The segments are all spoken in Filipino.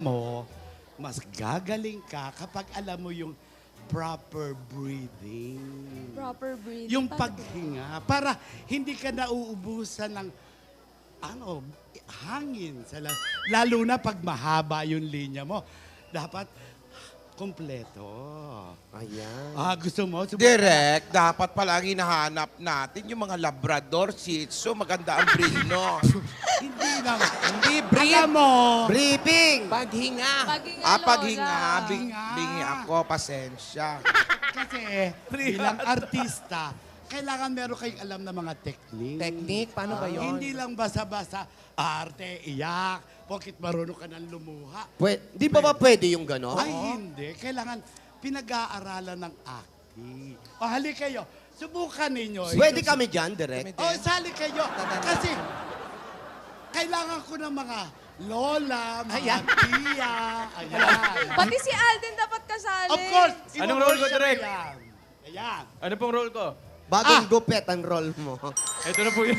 mo, mas gagaling ka kapag alam mo yung proper breathing. Proper breathing. Yung Paano po? paghinga. Para hindi ka nauubusan ng hangin. Lalo na pag mahaba yung linya mo. Dapat kompleto. Ayan. Gusto mo? Direk, dapat palagi nahanap natin yung mga Labrador, Shih Tzu, maganda ang brino. Hindi naman. Hindi, Alam breathe. mo, Briefing! Paghinga. Paghinga, Paghinga. Lola. Bingi ako, pasensya. kasi bilang artista, kailangan meron kayong alam na mga technique. Technique, paano ba yun? Hindi lang basta-basta arte, iyak, porkit marunong ka ng lumuha. Di ba pwede yung gano'n? Ay, hindi. Kailangan pinag-aaralan ng acting. O, hali kayo. Subukan ninyo. Pwede kami dyan, direct. O, sali kayo. Kasi, kailangan ko ng mga lola, mga tiya. Ayan. Pati si Alden dapat kasali. Of course. Anong role ko, i-workshop Direk? yan. Ayan. Ano pong role ko? Bagong gupet ang role mo. Ito na po yun.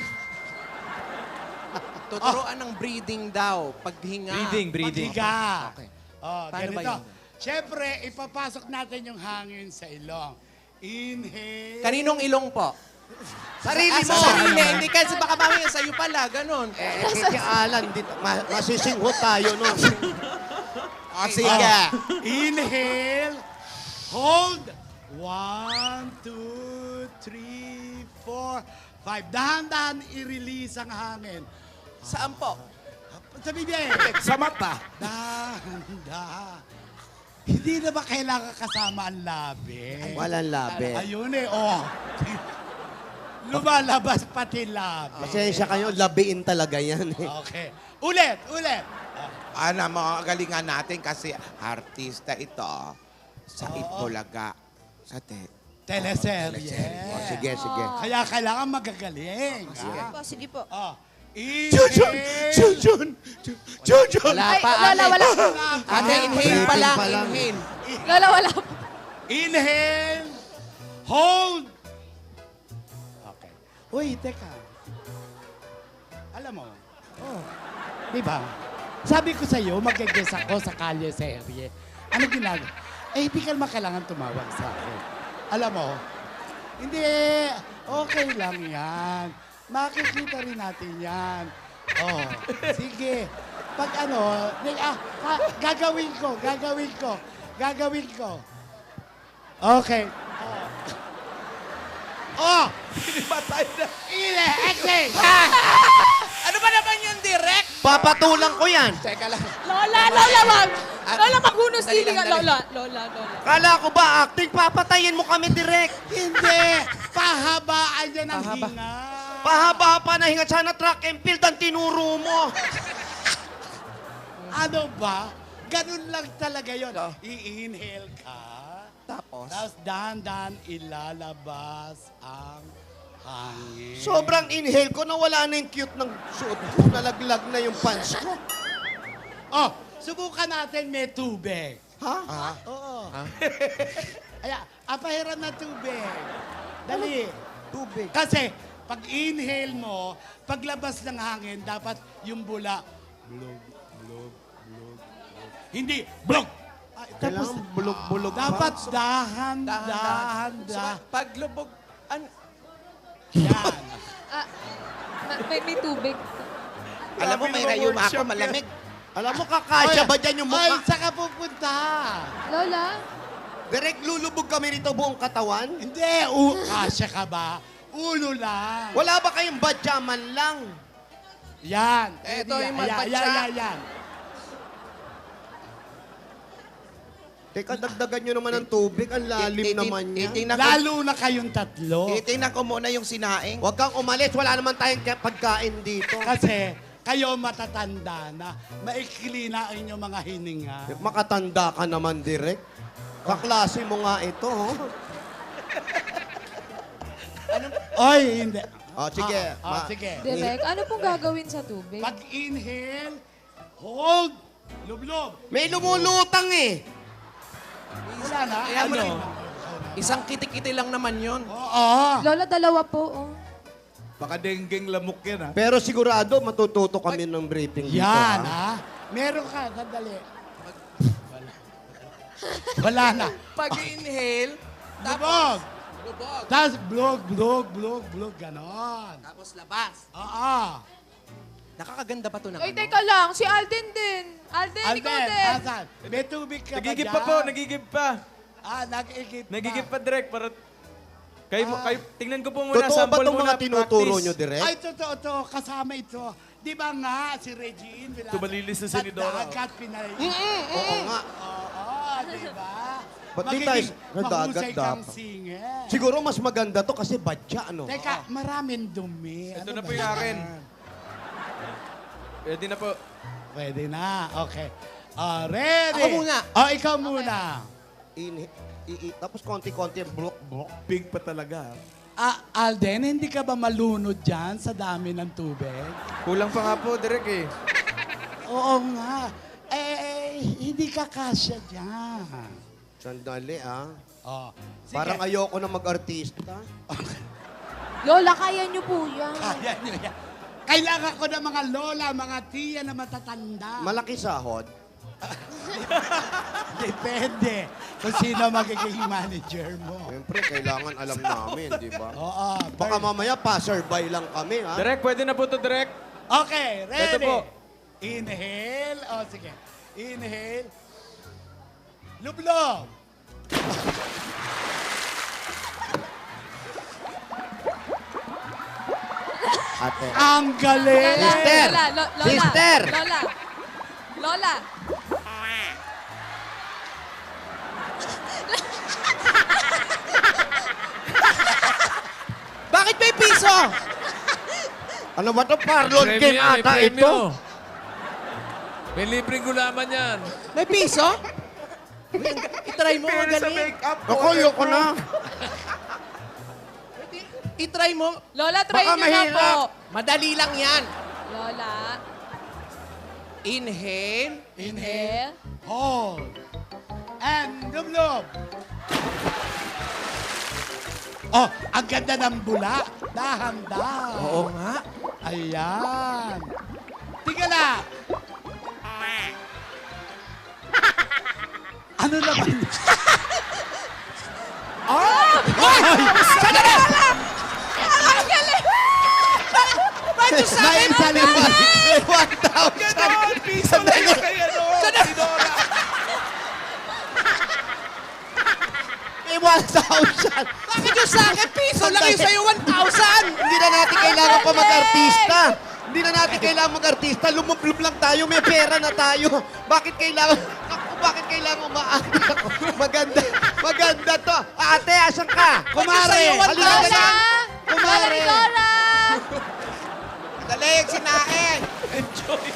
Tuturuan ng breathing daw, paghinga. Breathing. Paghiga. Okay. Oh, Paano ba ganito. yun? Siyempre, ipapasok natin yung hangin sa ilong. Inhale. Kaninong ilong po? Sarili mo! Sa sarili. Hindi kasi baka mamaya sa'yo pala, ganun. Kiki Alan, masisinghot tayo nun. Sige. Inhale. Hold. 1, 2, 3, 4, 5. Dahan-dahan i-release ang hangin. Saan po? Sa bibig. Sa mata. Dahan-dahan. Hindi na ba kailangan kasama ang labi? Walang labi. Ayun eh, oh. Lumalabas pati labi. Pasensya kayo, labiin talaga yan eh. Okay. Ulit. Mga galingan natin kasi artista ito sa Itbulaga. Sa Teleserye. O, sige. Kaya kailangan magagaling. Sige po. Oh. Wala Ay, pa, Lola, ate. wala. Ate, inhale pa lang, Pa lang. inhale. Lola, wala po. Inhale. Hold. Okay. Uy, teka. Alam mo, di ba? Sabi ko sa'yo, mag-guess ako sa kalye serye. Ano ginagawa? Hindi ka naman kailangan tumawag sa akin. Alam mo, hindi, okay lang yan. Makikita rin natin yan. Oh, sige. Pag gagawin ko. Okay. Oh! Patay na. Action! Ano ba naman yung direct? Papatulang ko yan. Teka lang. Lola, wag. Lola, maghunos Dali dili lang, ka. dali. Lola. Kala ko ba acting? Papatayin mo kami direct. Hindi! Pahabaan niya ng Pahaba. hinga. Pahaba pa na hinga. Sana track and field ang tinuro mo. Ano ba? Ganun lang talaga yun. Oh. I-inhale ka. Tapos? Tapos dahan-dahan ilalabas ang hangin. Sobrang inhale ko na wala na yung cute ng suot ko. Nalaglag na yung pants ko. Oh, subukan natin may tubig. Ha? Oo. Pahiram na tubig. Dali. Tubig. Kasi, pag inhale mo, paglabas ng hangin, dapat yung bula, blog. Hindi, blog. Kailangan bulog-bulog pa. Dapat dahan. Paglubog, Yan. May tubig. alam mo, may rayuma ako, malamig. Alam mo, kakasya ba dyan yung Ay, mukha? saan ka pupunta? Lola? Direct lulubog kami rito buong katawan? Hindi, kasya ka ba? Ulo lang. Wala ba kayong badyaman lang? Yan. Eto yung Yan, magpatsa. yan. Teka, dagdagan nyo naman ng tubig. Ang lalim naman niya. Lalo na kayong tatlo. Titingnan ko muna yung sinaing. Huwag kang umalis. Wala naman tayong pagkain dito. Kasi kayo matatanda na, maikli na ang inyong mga hininga. Makatanda ka naman, direct. Kaklase mo nga ito, oh. Oy, hindi. Sige. Sige. Direk, ano pong gagawin sa tubig? Pag inhale, hold, lublob. May lumulutang eh. Wala na. Kaya mo Ano? rin. Isang kitikiti lang naman yun. Oo. Lola, dalawa po. Oh. Baka denggeng lamok yan, ha? Pero sigurado matututo kami ng briefing dito. Yan, ha? ha? Meron ka, sandali. Wala na. Pag-inhale, Lubog. lubog. Tapos blog, ganon. Tapos labas. Oo. Nakakaganda ba ito ng Ay, teka lang. Si Alden din. Alden, ikaw Alden, din. asan? May tubig ka Nagigib ba pa po, dyan? nagigib pa. Nagigib pa. Nagigib pa direct para... Kayo, tingnan ko po muna, Totoo ba sample itong muna, mga tinuturo practice. nyo, direct? Ay, totoo to. Kasama ito. Di ba nga, si Regine, Tumalilis na si Nidora. Dagat, pinay. Oo nga. Oo, di ba? Ba't di tayo Magiging nadagat mahusay kang dapat? singer. Siguro mas maganda to kasi badya, ano? Teka, maraming dumi. Ito Ano na ba po yung yan? akin. Pwede na po. Pwede na. Okay. Ready? Ako muna. Ikaw muna. Tapos konti-konti, blok. Big pa talaga. Alden, hindi ka ba malunod dyan sa dami ng tubig? Kulang pa nga po, direct eh. Oo nga. Hindi ka kasya dyan. Sandali, ah. Oh. Sige. Parang ayoko na mag-artista. Lola, kaya niyo po yan. Kaya nyo yan. Kailangan ko ng mga lola, mga tiya na matatanda. Malaki sahod. Depende kung sino magiging manager mo. Siyempre, kailangan alam namin, di ba? Oo. Baka mamaya passerby lang kami, ha? Direct, pwede na po to direct. Okay, ready? Ito po. Inhale. Sige. Inhale. Lublog. Ate. Ang galing. Sister! Lola, Lola. Sister! Lola. Lola. Bakit may piso? Ano ba to? Parlor game ata ito. May libreng gulaman yan. May piso? Itry mo, magaling. Ako, ayoko na. Itry mo. Lola, try Baka niyo na mahirap. po. Madali lang yan. Lola. Inhale. Inhale. Hold. And lublog. Oh, ang ganda ng bula. Dahan-dahan. Oo nga. Ayan. Tingala. Ano naman? Oh! Sandali! Ang galing! Bakit yung sa akin? Naisalita. May 1,000. Piso lang yung kay ano, Sidora. May 1,000. Bakit yung sa akin? Piso lang yung sa'yo 1,000. Hindi na natin kailangan pa mag-artista. Hindi na natin kailangan mag-artista. Lumublob lang tayo. May pera na tayo. Bakit kailangan... Bakit kailangan umaani ako? Maganda to. Ate, asan ka? Kumare! sa'yo, Halika Lola! na. Kumare! Lola! Dali, sinain. Enjoy.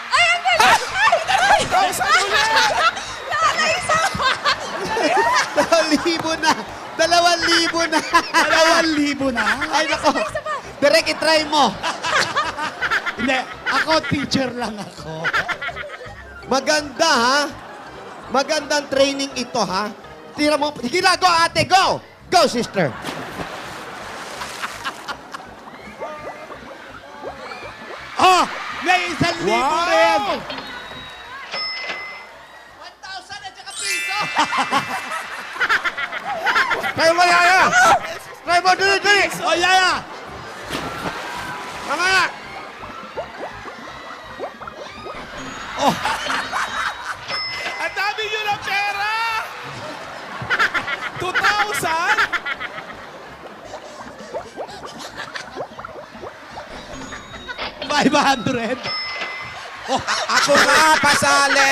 Ay, ang galing! Ay, Lola, isa pa! 2,000 na. 2,000 na. 2,000 na? Ay, nako. Direct, itry mo. Hindi, ako teacher lang ako. Maganda, ha? Magandang training ito, ha? Tira mo. Sige na, go, ate, go! Go, sister. Oh, may 1,000 rin. 1,000 at saka piso. Try mo, Yaya. Try mo, dali. Oh, Yaya. Mga. Ang dami nyo ng pera! 2,000? 500. Ako nga, pasali.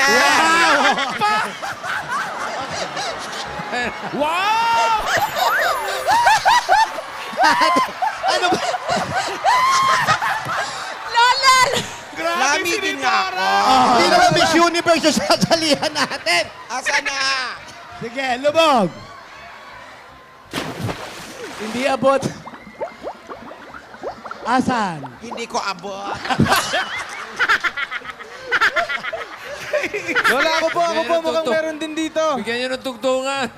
Wow! Ano ba? Lola! Grabe si Lamigin nga ako. Nidora! Hindi naman Miss Universe yung sasalihan natin. Asa na? Sige, lubog. Hindi abot. Asan? Hindi ko abot. Lola, ako po, Bigyan niyo ng mukhang tugtog. meron din dito. Bigyan nyo ng tugtungan.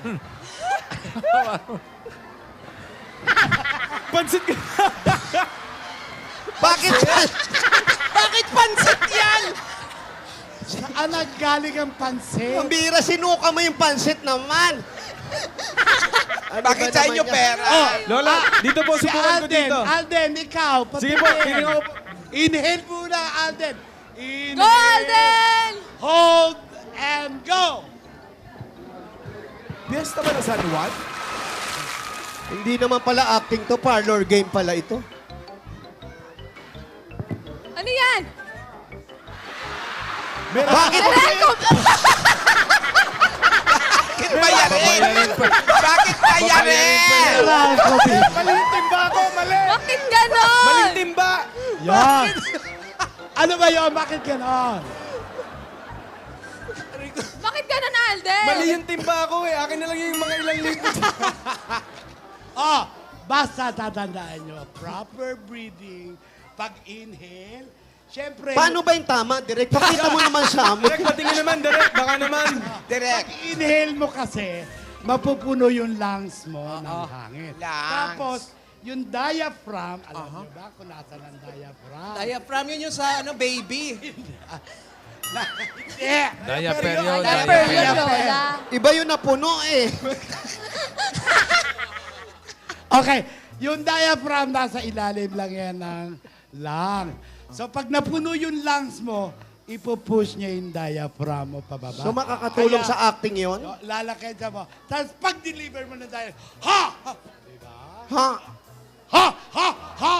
Pansit ka. Bakit yan? Bakit pansit yan? Saan naggaling ang pansit? Ang bira, sinuka mo yung pansit naman. Ano Bakit ba sa naman inyo yan? pera? Lola, dito po, Si subukan ko Alden. dito. Alden, ikaw. Sige po, patikin. feeling ko... Inhale muna, Alden. Inhale. Golden! Hold and go. Fiesta ba na San Juan? Hindi naman pala acting to, parlor game pala ito. Ano yan? Bakit? Bakit bayarin? Bakit bayarin? Mali yung timba ko, mali! Bakit ganon? Maling timba! Yan. Ano ba yun? Bakit ganon? Bakit ganon, Alden? Mali yung timba ko eh. Akin na lang yung mga ilang libo. Oh, basta tatandaan nyo, proper breathing, pag-inhale, syempre, Paano ba yung tama? Direct, pakita mo naman sa amin. Direk, patingin naman, Direk. Baka naman. Direct. inhale mo kasi, mapupuno yung lungs mo ng hangin. Lungs. Tapos, yung diaphragm, alam nyo ba kung nasan ang diaphragm? Diaphragm yun yung sa baby. Yeah. Diaper yun. Diaper yun, Diaper. Lola. Iba yung napuno eh. Okay, yung diaphragm nasa ilalim lang yan ng lung. So pag napuno yung lungs mo, ipupush niya yung diaphragm mo pababa. So makakatulong Kaya, sa acting yon? lalakay siya mo. Tapos pag deliver mo ng diaphragm, ha! Ha! Ha? Ha! Ha! Ha!